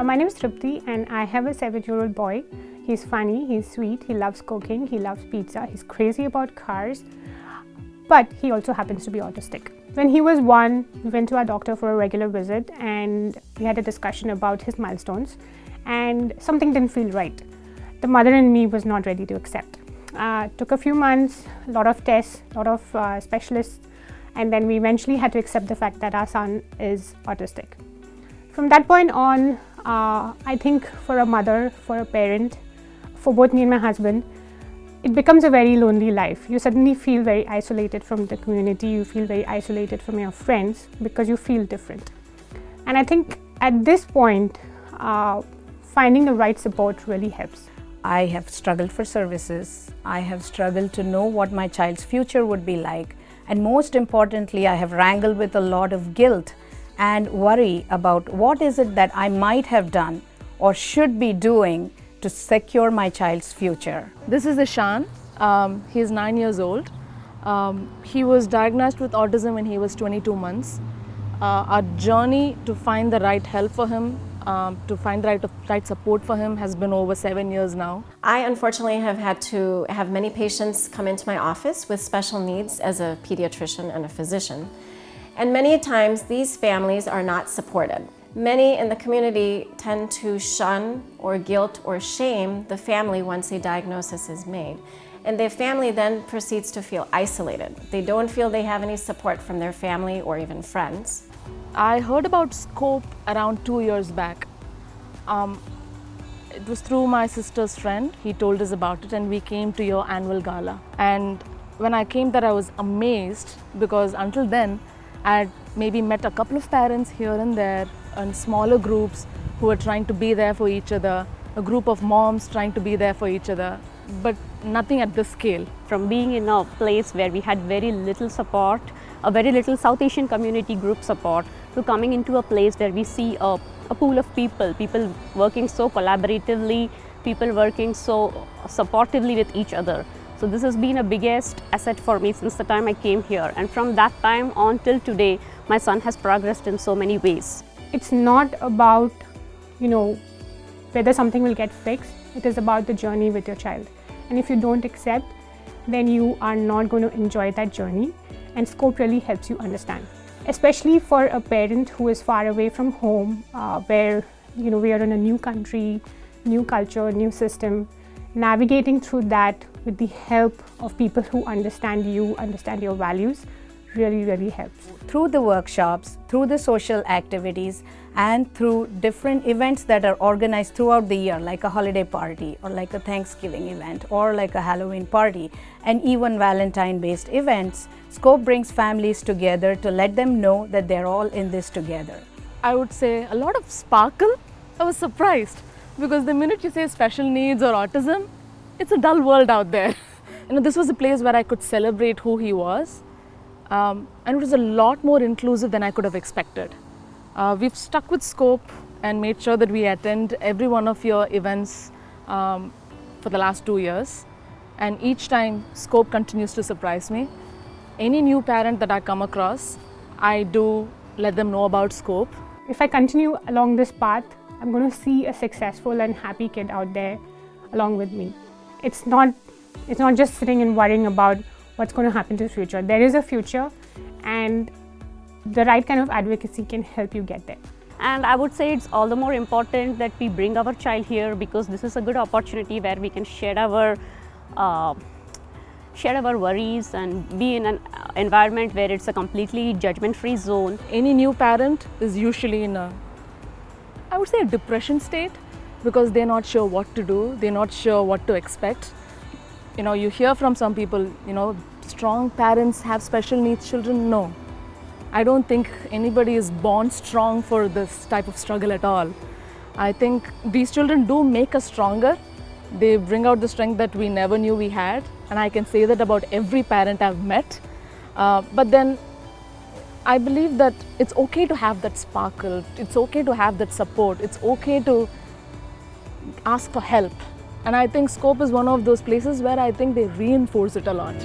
My name is Tripti and I have a 7-year-old boy. He's funny, he's sweet, he loves cooking, he loves pizza, he's crazy about cars, but he also happens to be autistic. When he was 1, we went to our doctor for a regular visit and we had a discussion about his milestones and something didn't feel right. The mother in me was not ready to accept. Took a few months, a lot of tests, a lot of specialists, and then we eventually had to accept the fact that our son is autistic. From that point on, I think for a mother, for a parent, for both me and my husband, it becomes a very lonely life. You suddenly feel very isolated from the community, you feel very isolated from your friends because you feel different. And I think at this point, finding the right support really helps. I have struggled for services. I have struggled to know what my child's future would be like. And most importantly, I have wrangled with a lot of guilt and worry about what is it that I might have done or should be doing to secure my child's future. This is Ishan. He's 9 years old. He was diagnosed with autism when he was 22 months. Our journey to find the right help for him, to find the right support for him has been over 7 years now. I unfortunately have had to have many patients come into my office with special needs as a pediatrician and a physician. And many times these families are not supported. Many in the community tend to shun or guilt or shame the family once a diagnosis is made. And the family then proceeds to feel isolated. They don't feel they have any support from their family or even friends. I heard about Scope around 2 years back. It was through my sister's friend. He told us about it and we came to your annual gala. And when I came there, I was amazed because until then, I had maybe met a couple of parents here and there in smaller groups who were trying to be there for each other, a group of moms trying to be there for each other, but nothing at this scale. From being in a place where we had very little support, a very little South Asian community group support, to coming into a place where we see a pool of people working so collaboratively, people working so supportively with each other. So this has been a biggest asset for me since the time I came here, and from that time on till today, my son has progressed in so many ways. It's not about, whether something will get fixed. It is about the journey with your child. And if you don't accept, then you are not going to enjoy that journey. And Scope really helps you understand. Especially for a parent who is far away from home, where we are in a new country, new culture, new system. Navigating through that with the help of people who understand you, understand your values, really, really helps. Through the workshops, through the social activities, and through different events that are organized throughout the year, like a holiday party, or like a Thanksgiving event, or like a Halloween party, and even Valentine-based events, Scope brings families together to let them know that they're all in this together. I would say a lot of sparkle. I was surprised because the minute you say special needs or autism, it's a dull world out there. This was a place where I could celebrate who he was. And it was a lot more inclusive than I could have expected. We've stuck with Scope and made sure that we attend every one of your events for the last 2 years. And each time, Scope continues to surprise me. Any new parent that I come across, I do let them know about Scope. If I continue along this path, I'm going to see a successful and happy kid out there along with me. It's not just sitting and worrying about what's going to happen to the future. There is a future, and the right kind of advocacy can help you get there. And I would say it's all the more important that we bring our child here because this is a good opportunity where we can share our worries and be in an environment where it's a completely judgment-free zone. Any new parent is usually in a depression state because they're not sure what to do, they're not sure what to expect. You hear from some people, strong parents have special needs children. No, I don't think anybody is born strong for this type of struggle at all. I think these children do make us stronger. They bring out the strength that we never knew we had, and I can say that about every parent I've met. But then I believe that it's okay to have that sparkle, it's okay to have that support, it's okay to ask for help. And I think Scope is one of those places where I think they reinforce it a lot.